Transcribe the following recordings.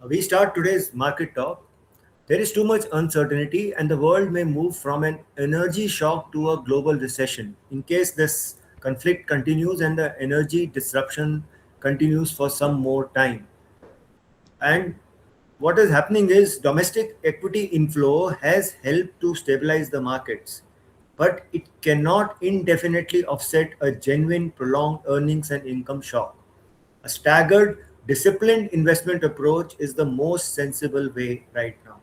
We start today's market talk. There is too much uncertainty, and the world may move from an energy shock to a global recession in case this conflict continues and the energy disruption continues for some more time. And what is happening is domestic equity inflow has helped to stabilize the markets, but it cannot indefinitely offset a genuine prolonged earnings and income shock. A staggered, disciplined investment approach is the most sensible way right now.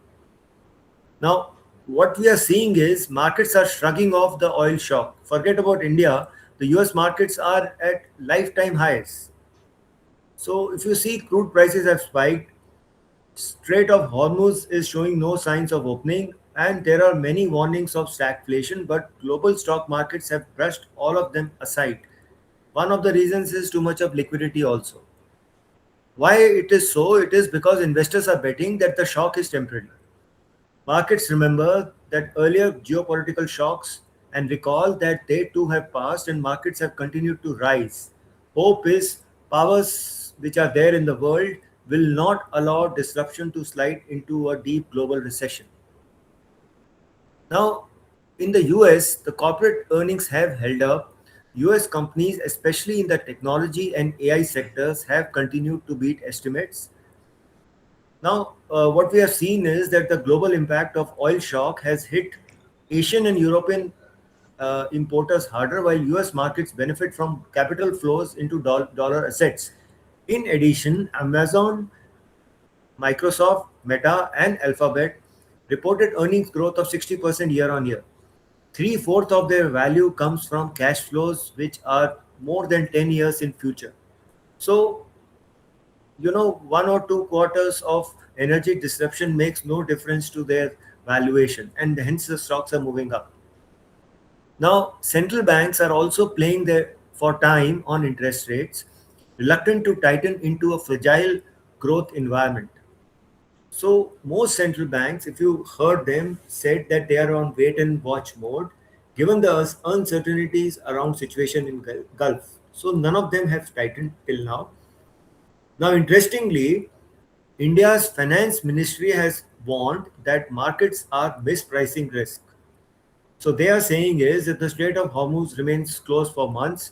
Now, what we are seeing is markets are shrugging off the oil shock. Forget about India, the US markets are at lifetime highs. So, if you see crude prices have spiked, Strait of Hormuz is showing no signs of opening, and there are many warnings of stagflation, but global stock markets have brushed all of them aside. One of the reasons is too much of liquidity also. Why it is so? It is because investors are betting that the shock is temporary. Markets remember that earlier geopolitical shocks and recall that they too have passed and markets have continued to rise. Hope is powers which are there in the world will not allow disruption to slide into a deep global recession. Now, in the US, the corporate earnings have held up. US companies, especially in the technology and AI sectors, have continued to beat estimates. Now, what we have seen is that the global impact of oil shock has hit Asian and European importers harder, while US markets benefit from capital flows into dollar assets. In addition, Amazon, Microsoft, Meta, and Alphabet reported earnings growth of 60% year on year. Three-fourths of their value comes from cash flows, which are more than 10 years in future. So, 1 or 2 quarters of energy disruption makes no difference to their valuation, and hence the stocks are moving up. Now, central banks are also playing their for time on interest rates, reluctant to tighten into a fragile growth environment. So most central banks, if you heard them, said that they are on wait and watch mode, given the uncertainties around situation in Gulf. So none of them have tightened till now. Now, interestingly, India's finance ministry has warned that markets are mispricing risk. So they are saying is if the Strait of Hormuz remains closed for months,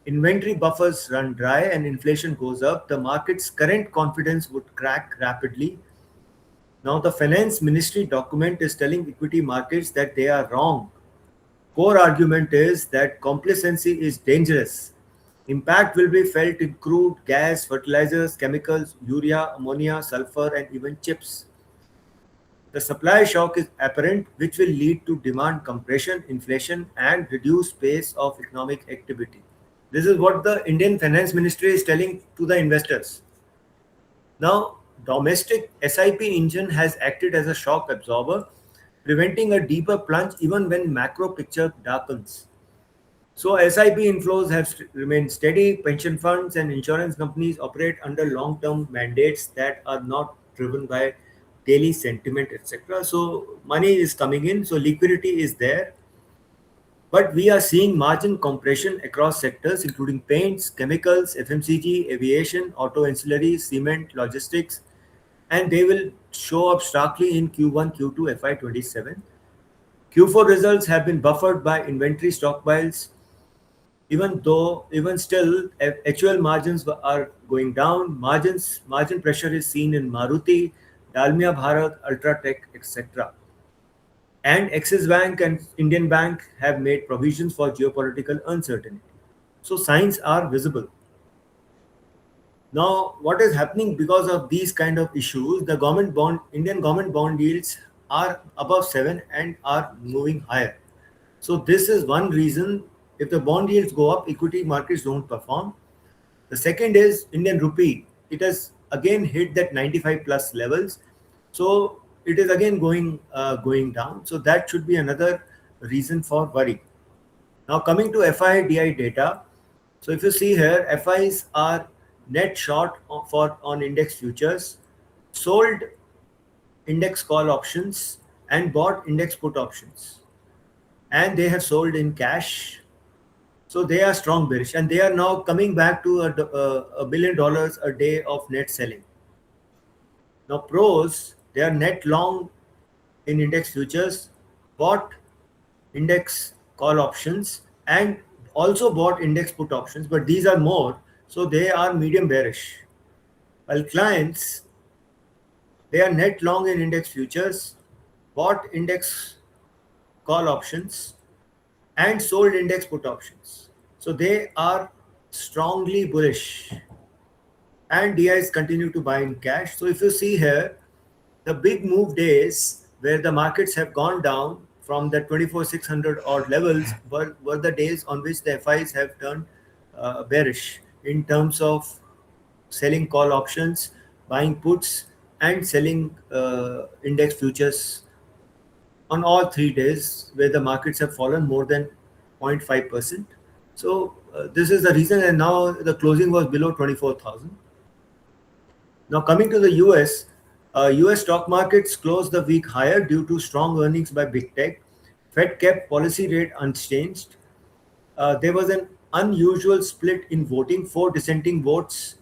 inventory buffers run dry and inflation goes up, the market's current confidence would crack rapidly. Now, the finance ministry document is telling equity markets that they are wrong. Core argument is that complacency is dangerous. Impact will be felt in crude, gas, fertilizers, chemicals, urea, ammonia, sulfur, and even chips. The supply shock is apparent, which will lead to demand compression, inflation, and reduced pace of economic activity. This is what the Indian Finance Ministry is telling to the investors. Now, domestic SIP engine has acted as a shock absorber, preventing a deeper plunge even when macro picture darkens. So SIP inflows have remained steady. Pension funds and insurance companies operate under long-term mandates that are not driven by daily sentiment, etc. So money is coming in, so liquidity is there. But we are seeing margin compression across sectors, including paints, chemicals, FMCG, aviation, auto ancillaries, cement, logistics, and they will show up starkly in Q1, Q2, FY27. Q4 results have been buffered by inventory stockpiles, even still, actual margins are going down. Margin pressure is seen in Maruti, Dalmia Bharat, Ultratech, etc. And Axis Bank and Indian Bank have made provisions for geopolitical uncertainty. So signs are visible. Now, what is happening because of these kind of issues? Indian government bond yields are above 7 and are moving higher. So this is one reason. If the bond yields go up, equity markets don't perform. The second is Indian rupee. It has again hit that 95 plus levels. So it is again going down. So that should be another reason for worry. Now coming to FIDI data. So if you see here, FIs are net short for on index futures, sold index call options, and bought index put options. And they have sold in cash. So they are strong bearish, and they are now coming back to $1 billion a day of net selling. Now pros, they are net long in index futures, bought index call options, and also bought index put options, but these are more, so they are medium bearish. While clients, they are net long in index futures, bought index call options, and sold index put options. So they are strongly bullish, and DIs continue to buy in cash. So if you see here, the big move days where the markets have gone down from the 24,600 odd levels were the days on which the FIs have turned bearish in terms of selling call options, buying puts, and selling index futures on all 3 days where the markets have fallen more than 0.5%. So this is the reason, and now the closing was below 24,000. Now coming to the US, US stock markets closed the week higher due to strong earnings by big tech. Fed kept policy rate unchanged. There was an unusual split in voting. 4 dissenting votes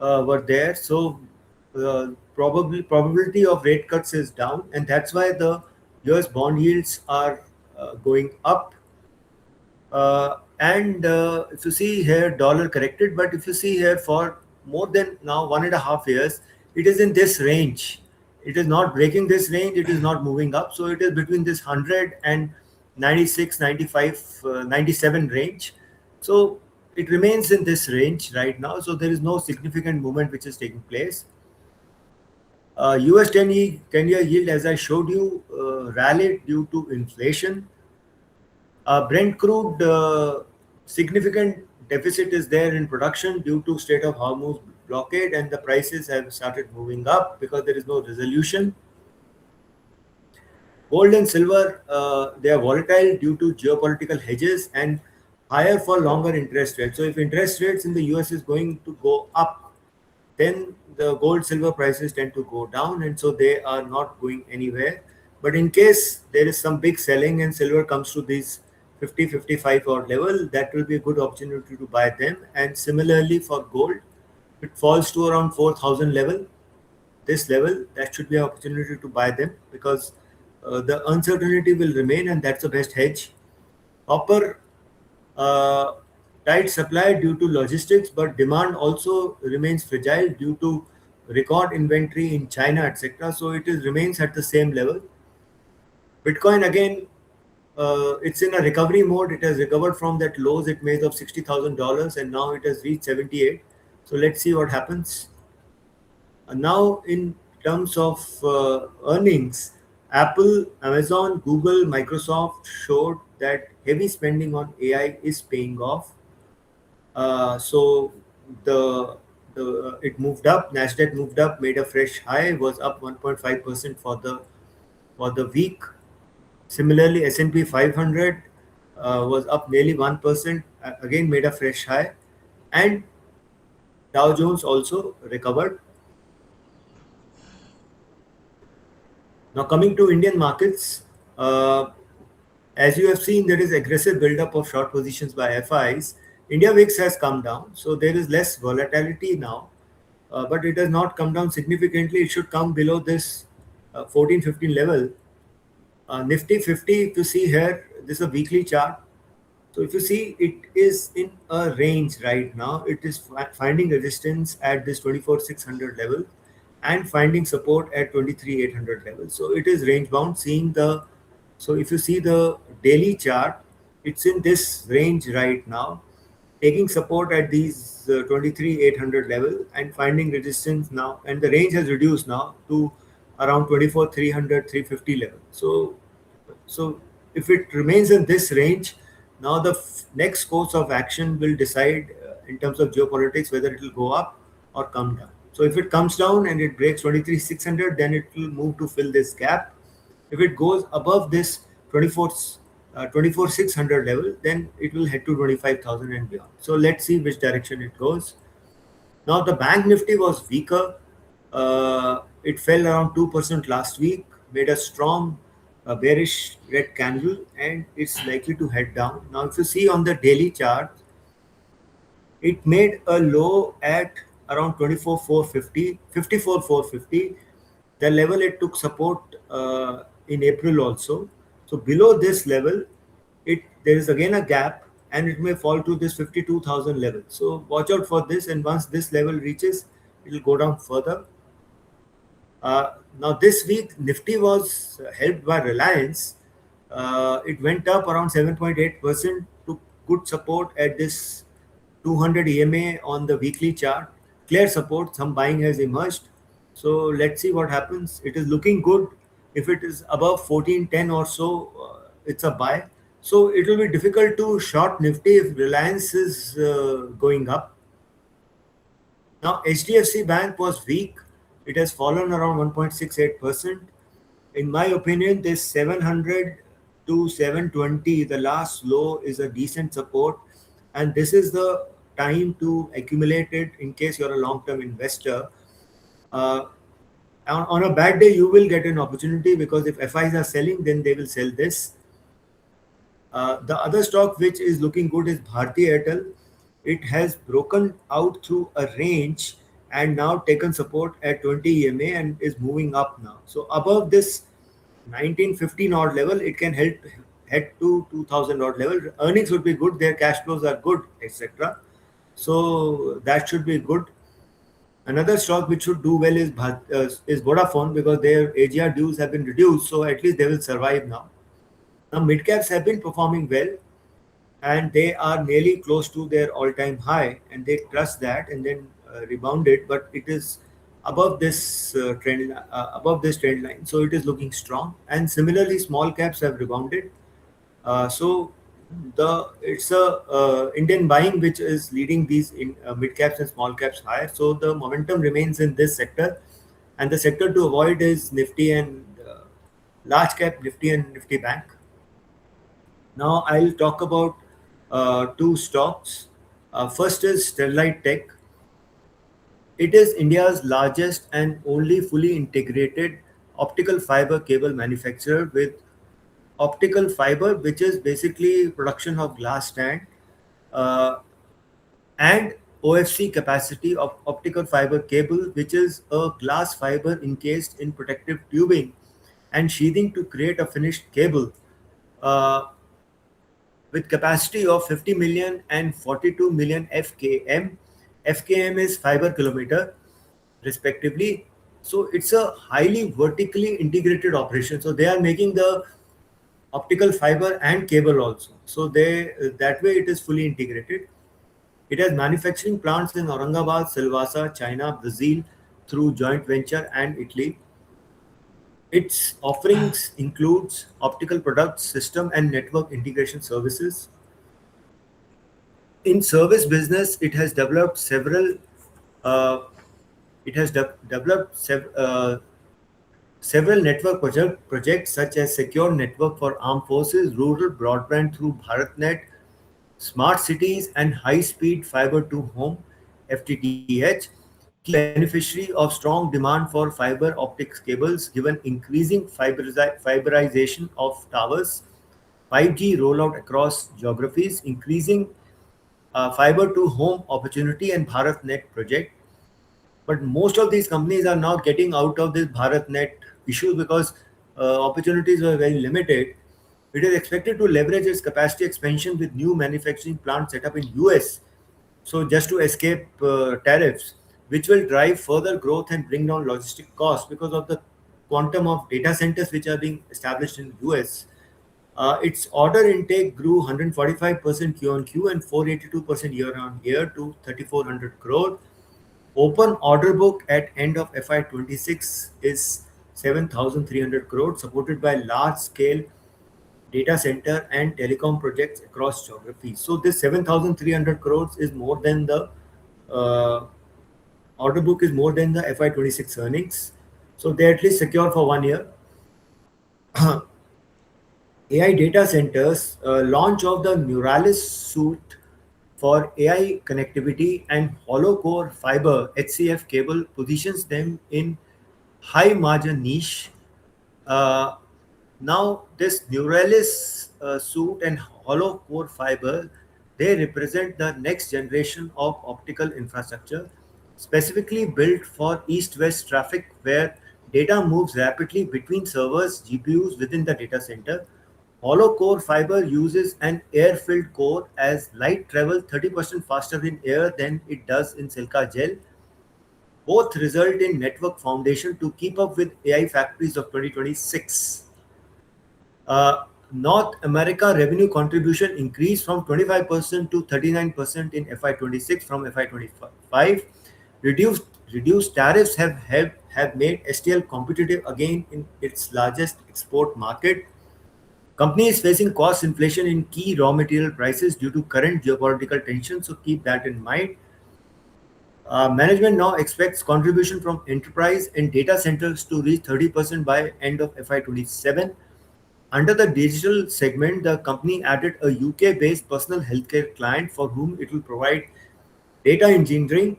were there. So probability of rate cuts is down, and that's why the US bond yields are going up. And if you see here, dollar corrected, but if you see here for more than now 1.5 years, it is in this range. It is not breaking this range. It is not moving up. So it is between this 100 and 96, 95, 97 range. So it remains in this range right now. So there is no significant movement which is taking place. US 10-year yield, as I showed you, rallied due to inflation. Brent crude, significant deficit is there in production due to Strait of Hormuz blockade, and the prices have started moving up because there is no resolution. Gold and silver, they are volatile due to geopolitical hedges and higher for longer interest rates. So if interest rates in the US is going to go up, then the gold silver prices tend to go down, and so they are not going anywhere. But in case there is some big selling and silver comes to these 50, 55 odd level, that will be a good opportunity to buy them. And similarly for gold, if it falls to around 4,000 level, this level, that should be an opportunity to buy them, because the uncertainty will remain, and that's the best hedge. Copper, tight supply due to logistics, but demand also remains fragile due to record inventory in China, etc. So it remains at the same level. Bitcoin again, it's in a recovery mode. It has recovered from that lows it made of $60,000, and now it has reached 78. So let's see what happens. Now in terms of earnings, Apple, Amazon, Google, Microsoft showed that heavy spending on AI is paying off. So it moved up. Nasdaq moved up, made a fresh high, was up 1.5% for the week. Similarly, S&P 500 was up nearly 1%, again made a fresh high, and Dow Jones also recovered. Now coming to Indian markets, as you have seen, there is aggressive buildup of short positions by FIs. India VIX has come down, so there is less volatility now, but it has not come down significantly. It should come below this 14-15 level. Nifty 50, if you see here, this is a weekly chart. So if you see, it is in a range right now. It is finding resistance at this 24,600 level and finding support at 23,800 level. So it is range bound. So if you see the daily chart, it's in this range right now, taking support at these 23,800 level and finding resistance now, and the range has reduced now to around 24,300, 350 level. So if it remains in this range, now the next course of action will decide in terms of geopolitics whether it will go up or come down. So if it comes down and it breaks 23,600, then it will move to fill this gap. If it goes above this 24,600 level, then it will head to 25,000 and beyond. So let's see which direction it goes. Now the bank Nifty was weaker. It fell around 2% last week, made a strong bearish red candle, and it's likely to head down. Now if you see on the daily chart, it made a low at around 54,450, The level it took support in April also. So below this level, it there is again a gap, and it may fall to this 52,000 level. So watch out for this, and once this level reaches, it will go down further. Now this week Nifty was helped by Reliance. It went up around 7.8%, to good support at this 200 EMA on the weekly chart. Clear support, some buying has emerged. So let's see what happens. It is looking good. If it is above 1410 or so, it's a buy. So it will be difficult to short Nifty if Reliance is going up. Now, HDFC Bank was weak. It has fallen around 1.68%. In my opinion, this 700 to 720, the last low, is a decent support. And this is the time to accumulate it in case you're a long term investor. Uh, on a bad day, you will get an opportunity because if FIs are selling, then they will sell this. The other stock which is looking good is Bharti Airtel. It has broken out through a range and now taken support at 20 EMA and is moving up now. So above this 1915 odd level, it can head to 2000 odd level. Earnings would be good, their cash flows are good, etc. So that should be good. Another stock which should do well is Vodafone, because their AGR dues have been reduced, so at least they will survive now. Now, mid caps have been performing well, and they are nearly close to their all-time high, and they trust that and then rebounded, but it is above this trend line, so it is looking strong. And similarly, small caps have rebounded. So the it's a Indian buying which is leading these in mid caps and small caps higher. So the momentum remains in this sector, and the sector to avoid is Nifty and large cap Nifty and Nifty Bank. Now I'll talk about two stocks. First is Sterlite Tech. It is India's largest and only fully integrated optical fiber cable manufacturer, with optical fiber, which is basically production of glass strand, uh, and OFC capacity of optical fiber cable, which is a glass fiber encased in protective tubing and sheathing to create a finished cable. Uh, with capacity of 50 million and 42 million FKM. FKM is fiber kilometer, respectively. So it's a highly vertically integrated operation. So they are making the optical fiber and cable also. So they that way it is fully integrated. It has manufacturing plants in Aurangabad, Silvassa, China, Brazil through joint venture, and Italy. Its offerings includes optical products, system and network integration services. In service business, it has developed several. Uh, it has developed several network projects such as secure network for armed forces, rural broadband through BharatNet, smart cities, and high-speed fiber to home (FTTH). Key beneficiary of strong demand for fiber optics cables, given increasing fiberization of towers, 5G rollout across geographies, increasing fiber to home opportunity, and BharatNet project. But most of these companies are now getting out of this BharatNet issue because opportunities were very limited. It is expected to leverage its capacity expansion with new manufacturing plants set up in US, so just to escape tariffs, which will drive further growth and bring down logistic costs because of the quantum of data centers which are being established in US. Its order intake grew 145% Q on Q and 482% year on year to 3,400 crore. Open order book at end of FY26 is 7,300 crore, supported by large scale data center and telecom projects across geographies. So this 7,300 crores is more than the uh, order book is more than the FY26 earnings. So they at least secure for 1 year. AI data centers, launch of the Neuralis suite for AI connectivity and hollow core fiber HCF cable positions them in high margin niche. Uh, Now, this Neuralis suite and hollow core fiber, they represent the next generation of optical infrastructure, specifically built for east-west traffic, where data moves rapidly between servers, GPUs within the data center. Hollow core fiber uses an air-filled core as light travels 30% faster in air than it does in silica gel. Both result in network foundation to keep up with AI factories of 2026. North America revenue contribution increased from 25% to 39% in FY26 from FY25. Reduced reduced tariffs have made STL competitive again in its largest export market. Company is facing cost inflation in key raw material prices due to current geopolitical tensions, so keep that in mind. Management now expects contribution from enterprise and data centers to reach 30% by end of FY27. Under the digital segment, the company added a UK-based personal healthcare client for whom it will provide data engineering,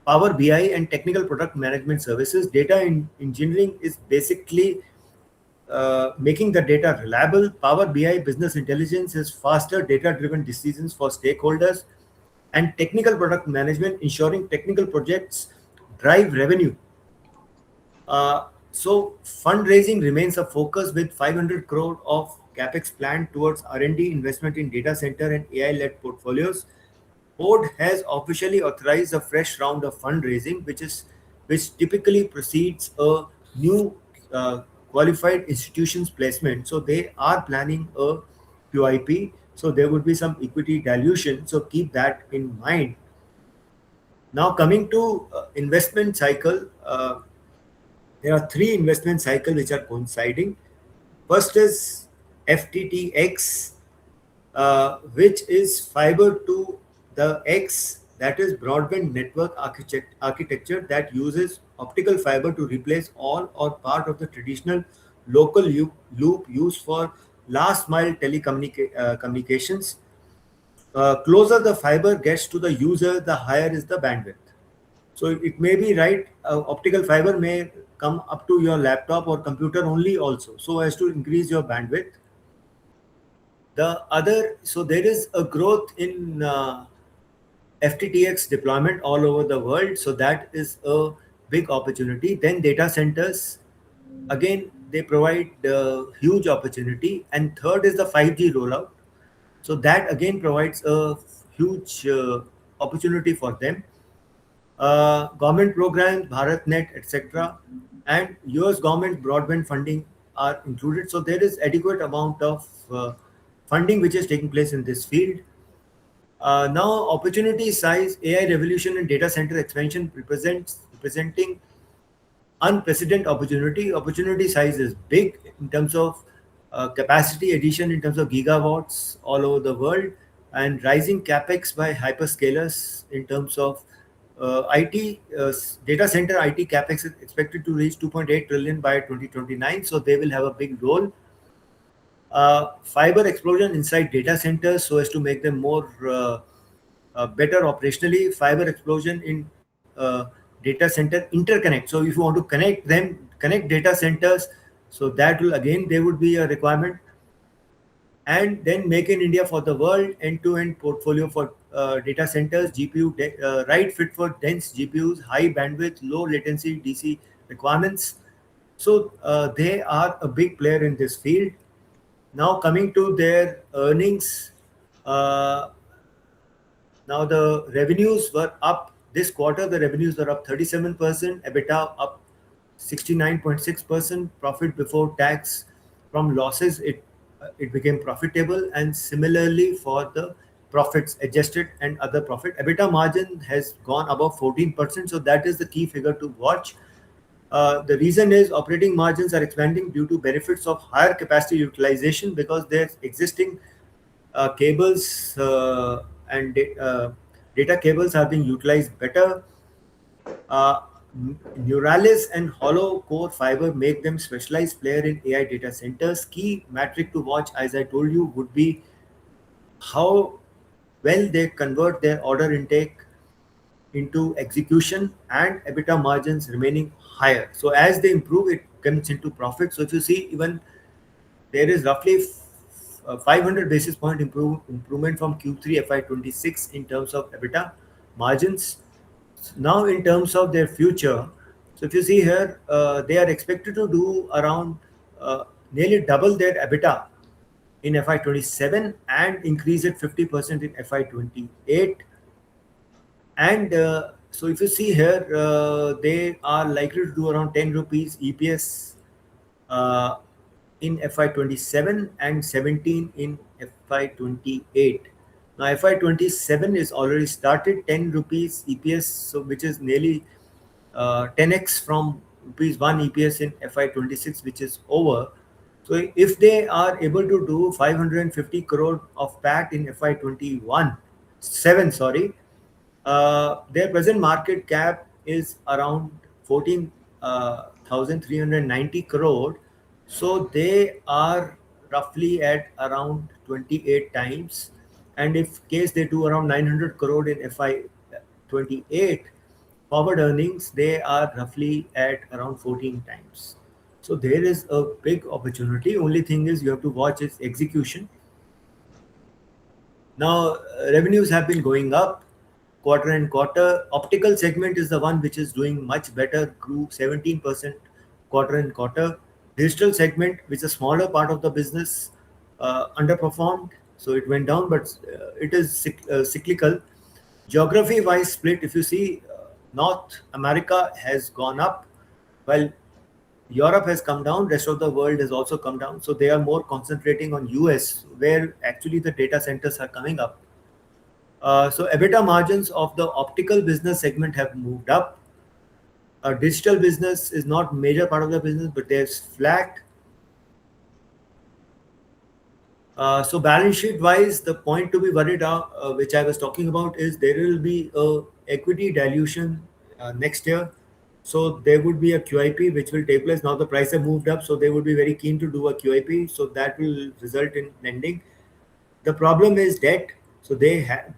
Power BI, and technical product management services. Engineering is basically making the data reliable. Power BI business intelligence is faster data-driven decisions for stakeholders, and technical product management ensuring technical projects drive revenue. So fundraising remains a focus with 500 crore of capex planned towards R&D investment in data center and AI-led portfolios. Board has officially authorized a fresh round of fundraising, which typically precedes a new qualified institutions placement. So they are planning a QIP. So there would be some equity dilution. So keep that in mind. Now coming to investment cycle, there are three investment cycles which are coinciding. First is FTTX, which is fiber to the X, that is broadband network architecture that uses optical fiber to replace all or part of the traditional local loop used for last mile communications. Closer the fiber gets to the user, the higher is the bandwidth. So it may be right, optical fiber may come up to your laptop or computer only also, so as to increase your bandwidth. So there is a growth in FTTX deployment all over the world, so that is a big opportunity. Then data centers, again, they provide huge opportunity. And third is the 5G rollout. So that again provides a huge opportunity for them. Government programs, BharatNet, etc., and US government broadband funding are included. So there is adequate amount of funding which is taking place in this field. Now, opportunity size, AI revolution and data center expansion representing unprecedented opportunity. Opportunity size is big in terms of capacity addition in terms of gigawatts all over the world, and rising capex by hyperscalers in terms of IT data center IT capex is expected to reach 2.8 trillion by 2029. So they will have a big role. Fiber explosion inside data centers so as to make them more better operationally. Fiber explosion in data center interconnect. So if you want to connect them, connect data centers, so that will again there would be a requirement. And then make in India for the world, end-to-end portfolio for data centers, right fit for dense GPUs, high bandwidth, low latency DC requirements. So they are a big player in this field. Now coming to their earnings, uh, now the revenues were up this quarter. The revenues were up 37%, EBITDA up 69.6%, profit before tax from losses it became profitable, and similarly for the profits adjusted and other profit, EBITDA margin has gone above 14%. So that is the key figure to watch. The reason is operating margins are expanding due to benefits of higher capacity utilization because their existing cables and data cables are being utilized better. Uh, Neuralis and hollow core fiber make them specialized player in AI data centers. Key metric to watch, as I told you, would be how well they convert their order intake into execution and EBITDA margins remaining higher. So as they improve, it comes into profit. So if you see, even there is roughly 500 basis point improvement from Q3 FY26 in terms of EBITDA margins. Now, in terms of their future, So if you see here, they are expected to do around nearly double their EBITDA in FY27 and increase it 50% in FY28. And so if you see here, they are likely to do around 10 rupees EPS uh, in FY27 and 17 in FY28. Now FY27 is already started, 10 rupees EPS, so which is nearly 10x from rupees 1 EPS in FY26, which is over. So if they are able to do 550 crore of PAT in FY21, 7, sorry, their present market cap is around 14,390 crore. So they are roughly at around 28 times. And if case they do around 900 crore in FY28, forward earnings, they are roughly at around 14 times. So there is a big opportunity. Only thing is you have to watch its execution. Now, revenues have been going up quarter and quarter. Optical segment is the one which is doing much better, grew 17% quarter and quarter. Digital segment, which is a smaller part of the business, underperformed, so it went down, but it is cyclical. Geography wise split, if you see, North America has gone up, while Europe has come down, rest of the world has also come down. So they are more concentrating on US, where actually the data centers are coming up. So EBITDA margins of the optical business segment have moved up. Digital business is not major part of the business, but there's flat. So balance sheet wise, the point to be worried about, which I was talking about, is there will be a equity dilution next year. So there would be a QIP which will take place. Now the price have moved up, so they would be very keen to do a QIP. So that will result in lending. The problem is debt. So they have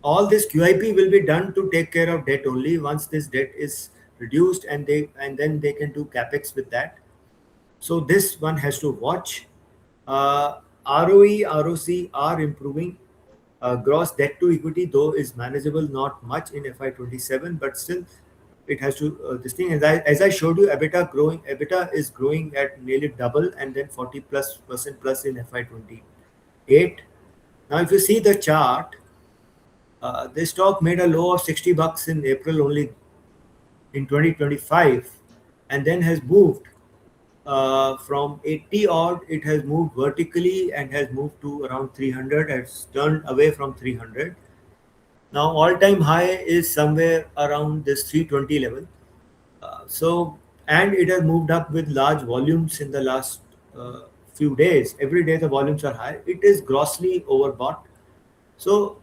all this QIP will be done to take care of debt only. Once this debt is reduced, and then they can do capex with that. So this one has to watch. ROE, ROC are improving. Gross debt to equity though is manageable, not much in FY27, but still it has to this thing. As I showed you, EBITDA is growing at nearly double, and then 40+% plus in FY28. Now if you see the chart, this stock made a low of $60 in April only in 2025, and then has moved from 80 odd. It has moved vertically and has moved to around 300, has turned away from 300. Now all-time high is somewhere around this 320 level. And it has moved up with large volumes in the last few days. Every day the volumes are high. It is grossly overbought. So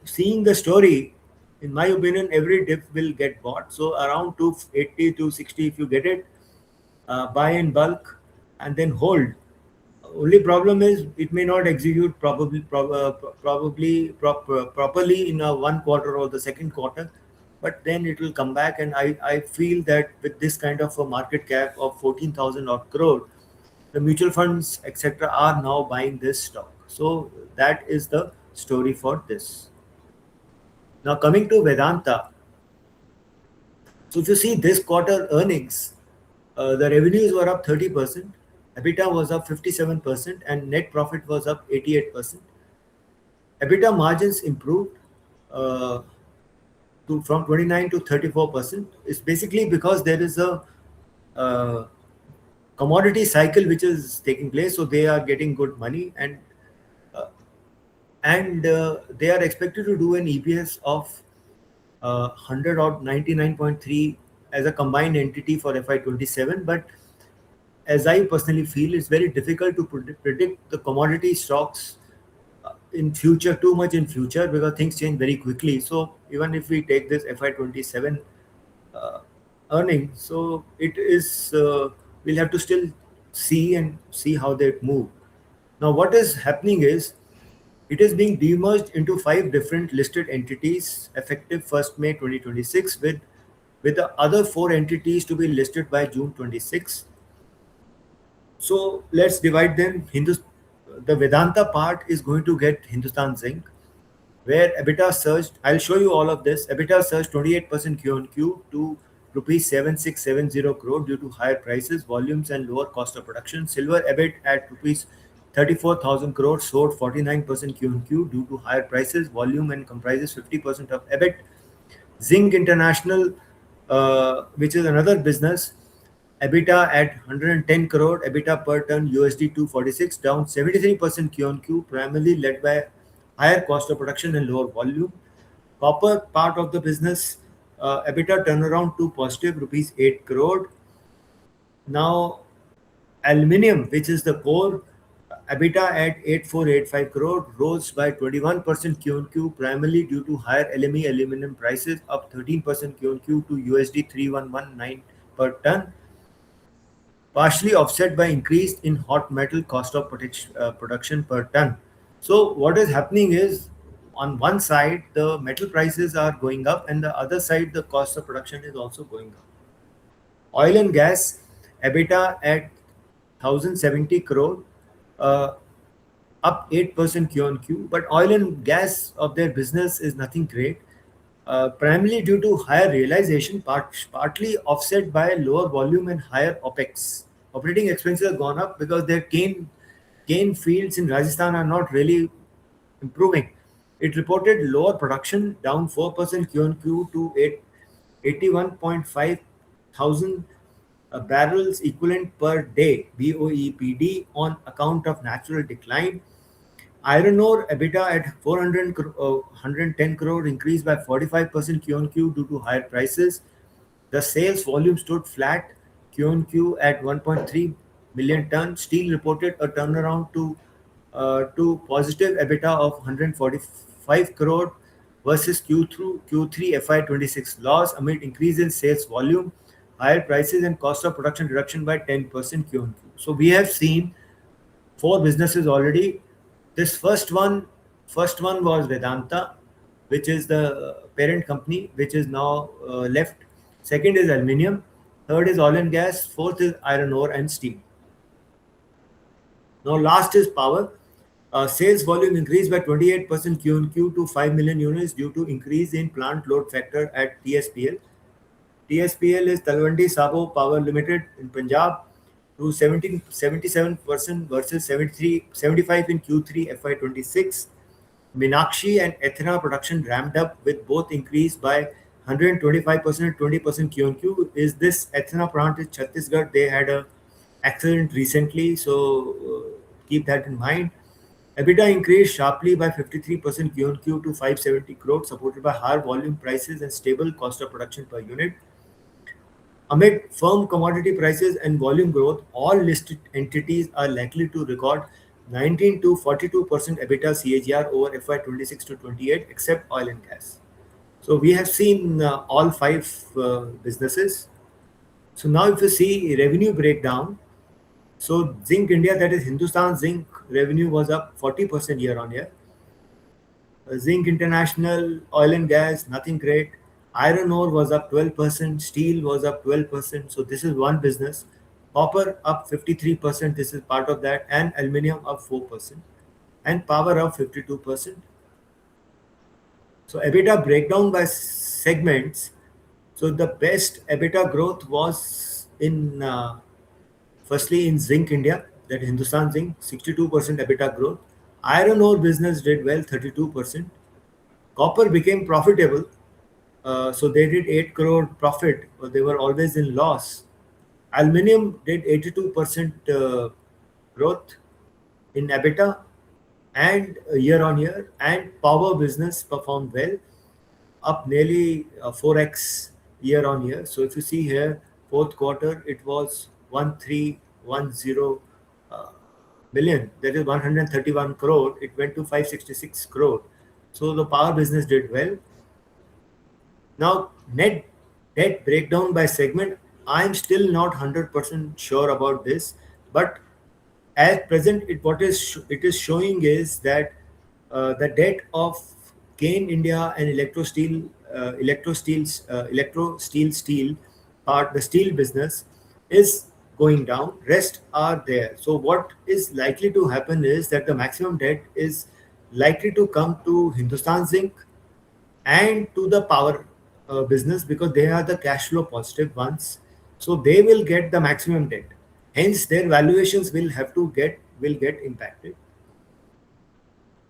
seeing the story, in my opinion, every dip will get bought. So around 280, 260, if you get it, buy in bulk and then hold. Only problem is it may not execute properly in a one quarter or the second quarter, but then it will come back. And I feel that with this kind of a market cap of 14,000 odd crore, the mutual funds etc. are now buying this stock. So that is the story for this. Now coming to Vedanta. So if you see this quarter earnings, the revenues were up 30%, EBITDA was up 57%, and net profit was up 88%. EBITDA margins improved from 29 to 34%. It's basically because there is a commodity cycle which is taking place, so they are getting good money, and they are expected to do an EPS of 100 or 99.3 as a combined entity for FY27. But as I personally feel, it's very difficult to predict the commodity stocks in future, too much in future, because things change very quickly. So even if we take this FY27 earnings, so it is we'll have to still see how they move. Now what is happening is it is being demerged into 5 different listed entities effective 1st May 2026, with the other 4 entities to be listed by June 26. So let's divide them. The Vedanta part is going to get Hindustan Zinc, where EBITDA surged. I'll show you all of this. EBITDA surged 28% Q on Q to rupees 7670 crore due to higher prices, volumes, and lower cost of production. Silver EBIT at rupees 34,000 crore soared 49% Q-on-Q due to higher prices, volume, and comprises 50% of EBIT. Zinc International, which is another business, EBITDA at 110 crore, EBITDA per ton USD 246, down 73% Q-on-Q, primarily led by higher cost of production and lower volume. Copper part of the business, EBITDA turnaround to positive rupees 8 crore. Now, aluminium, which is the core, EBITDA at 8485 crore, rose by 21% Q-on-Q, primarily due to higher LME aluminum prices, up 13% Q-on-Q to USD 3119 per ton, partially offset by increase in hot metal cost of production per ton. So what is happening is, on one side the metal prices are going up, and the other side the cost of production is also going up. Oil and gas EBITDA at 1070 crore, uh, up 8% Q on Q, but oil and gas of their business is nothing great, primarily due to higher realization, partly offset by lower volume and higher OPEX. Operating expenses have gone up because their cane fields in Rajasthan are not really improving. It reported lower production, down 4% Q on Q to 81.5 thousand barrels equivalent per day BOEPD on account of natural decline. Iron ore EBITDA at 110 crore increased by 45% Q on Q due to higher prices. The sales volume stood flat Q on Q at 1.3 million tons. Steel reported a turnaround to positive EBITDA of 145 crore versus Q3 FY26 loss amid increase in sales volume, higher prices, and cost of production reduction by 10% Q on Q. So we have seen four businesses already. This first one was Vedanta, which is the parent company, which is now left. Second is aluminium. Third is oil and gas. Fourth is iron ore and steel. Now last is power. Sales volume increased by 28% Q on Q to 5 million units due to increase in plant load factor at TSPL. TSPL is Talwandi Sabo Power Limited in Punjab, to 77% versus 75 in Q3 FY26. Meenakshi and Ethna production ramped up with both increased by 125% and 20% Q on Q. Is this Ethna plant in Chhattisgarh? They had a accident recently, so keep that in mind. EBITDA increased sharply by 53% Q on Q to 570 crore, supported by higher volume prices and stable cost of production per unit. Amid firm commodity prices and volume growth, all listed entities are likely to record 19 to 42% EBITDA CAGR over FY26 to 28, except oil and gas. So we have seen all five businesses. So now if you see revenue breakdown, so Zinc India, that is Hindustan Zinc, revenue was up 40% year on year. Zinc International, oil and gas, nothing great. Iron ore was up 12%, steel was up 12%. So this is one business. Copper up 53%, this is part of that, and aluminium up 4%, and power up 52%. So EBITDA breakdown by segments. So the best EBITDA growth was in firstly in Zinc India, that Hindustan Zinc, 62% EBITDA growth. Iron ore business did well, 32%. Copper became profitable, so they did 8 crore profit, but they were always in loss. Aluminium did 82% growth in EBITDA and year on year, and power business performed well, up nearly 4x year on year. So if you see here, fourth quarter, it was 1310 million, that is 131 crore. It went to 566 crore. So the power business did well. Now, net debt breakdown by segment, I'm still not 100% sure about this, but at present, it is showing is that the debt of Gain India and Electro Steel part, the steel business is going down. Rest are there. So what is likely to happen is that the maximum debt is likely to come to Hindustan Zinc and to the power business because they are the cash flow positive ones. So they will get the maximum debt. Hence, their valuations will get impacted.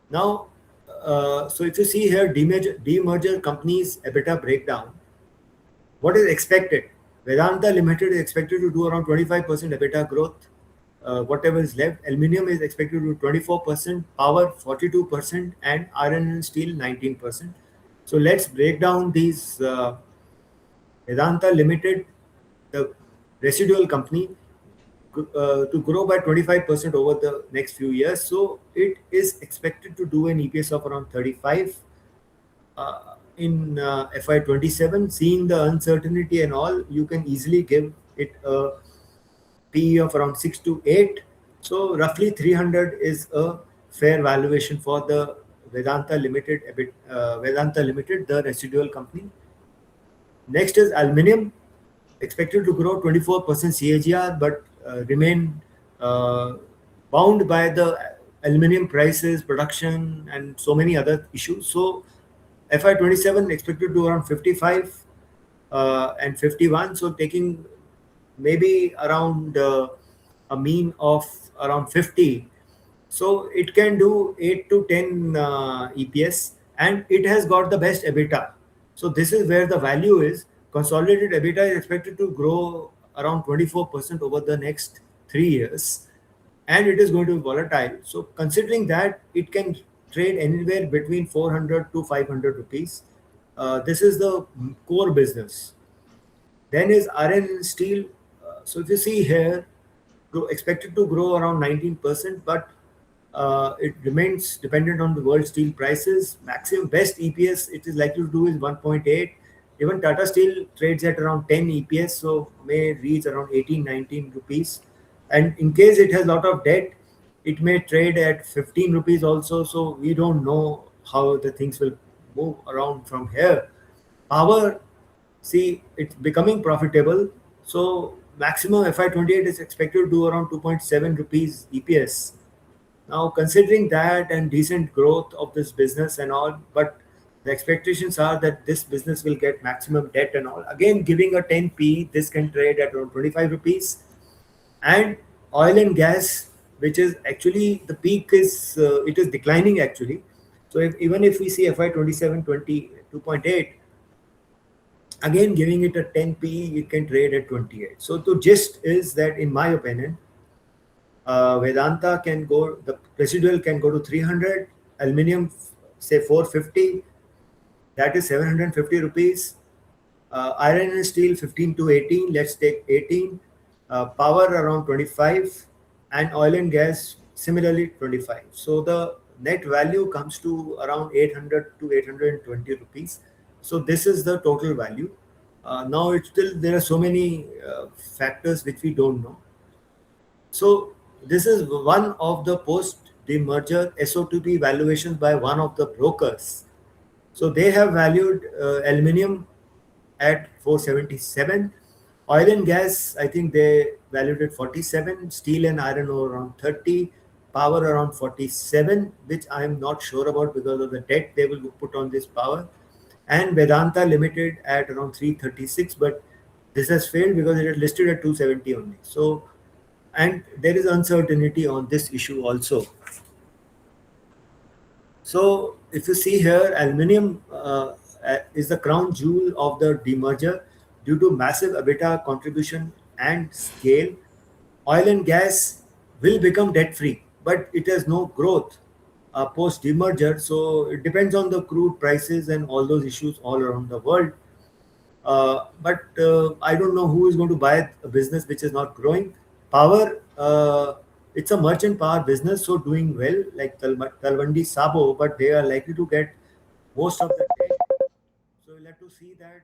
Now, so if you see here, demerger companies EBITDA breakdown, what is expected? Vedanta Limited is expected to do around 25% EBITDA growth. Whatever is left, aluminium is expected to do 24%, power 42%, and iron and steel 19%. So let's break down these. Vedanta Limited, the residual company, to grow by 25% over the next few years. So it is expected to do an EPS of around 35 in FY27. Seeing the uncertainty and all, you can easily give it a PE of around 6 to 8. So roughly 300 is a fair valuation for the Vedanta Limited, Vedanta Limited, the residual company. Next is aluminium, expected to grow 24% CAGR, but remain bound by the aluminium prices, production, and so many other issues. So FY27 expected to do around 55 and 51. So taking maybe around a mean of around 50. So it can do 8 to 10 EPS, and it has got the best EBITDA. So this is where the value is. Consolidated EBITDA is expected to grow around 24% over the next 3 years, and it is going to be volatile. So considering that, it can trade anywhere between 400 to 500 rupees. This is the core business. Then is iron and steel. So if you see here, expected to grow around 19%, but it remains dependent on the world steel prices. Maximum best EPS it is likely to do is 1.8. Even Tata Steel trades at around 10 EPS, so may reach around 18, 19 rupees. And in case it has a lot of debt, it may trade at 15 rupees also. So we don't know how the things will move around from here. Power, see, it's becoming profitable. So maximum FY28 is expected to do around 2.7 rupees EPS. Now, considering that and decent growth of this business and all, but the expectations are that this business will get maximum debt and all. Again, giving a 10 P, this can trade at around 25 rupees. And oil and gas, which is actually the peak is it is declining actually. So even if we see FY27 22.8, again giving it a 10 P, it can trade at 28. So the gist is that, in my opinion, Vedanta can go, the residual can go to 300, aluminium say 450, that is 750 rupees. Iron and steel 15 to 18, let's take 18. Power around 25, and oil and gas similarly 25. So the net value comes to around 800 to 820 rupees. So this is the total value. Now it's still, there are so many factors which we don't know. So this is one of the post-demerger SOTP valuations by one of the brokers. So they have valued aluminium at 477. Oil and gas, I think they valued at 47. Steel and iron ore around 30. Power around 47, which I am not sure about because of the debt they will put on this power. And Vedanta Limited at around 336, but this has failed because it is listed at 270 only. So, and there is uncertainty on this issue also. So if you see here, aluminium is the crown jewel of the demerger due to massive EBITDA contribution and scale. Oil and gas will become debt free, but it has no growth post demerger. So it depends on the crude prices and all those issues all around the world. But I don't know who is going to buy a business which is not growing. Power, it's a merchant power business, so doing well like Talwandi Sabo, but they are likely to get most of the debt. So we'll have to see that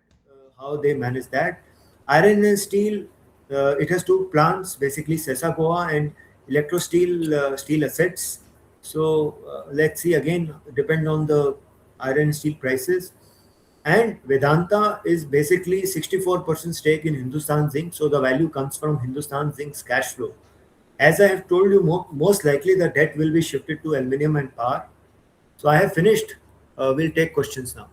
how they manage that. Iron and steel, it has two plants, basically Sesagoa and Electro Steel steel assets. So let's see, again, depend on the iron and steel prices. And Vedanta is basically 64% stake in Hindustan Zinc. So the value comes from Hindustan Zinc's cash flow. As I have told you, most likely the debt will be shifted to aluminium and power. So I have finished. We'll take questions now.